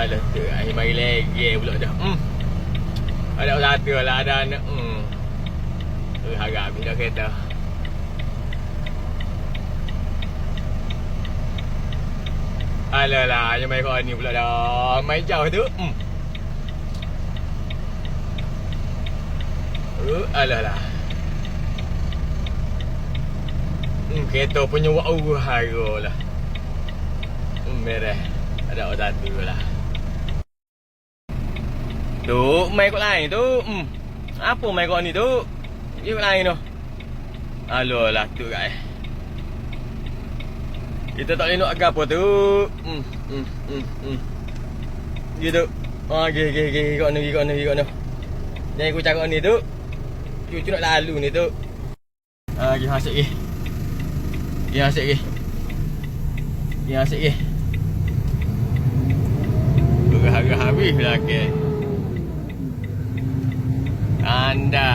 Alah tu, air mari lagi pula dah. Ada satu lah ada anak. Harap habis dah kereta. Alah lah, yang main kau ni pula dah. Main jauh tu. Alah lah. Kereta punya wau haro lah. Merah. Ada orang satu lah. Tu, main kot lain tu. Apa main kot ni tu? Dia kot lain tu. Alah lah tu kat Kita tak boleh nak agak apa tu. Gitu. Pergi kat ni. Jangan ikut cakap ni tu. Cucu nak lalu ni tu. Pergi hasik lagi. Pergi hasik lagi. Harga habis lah ke. Anda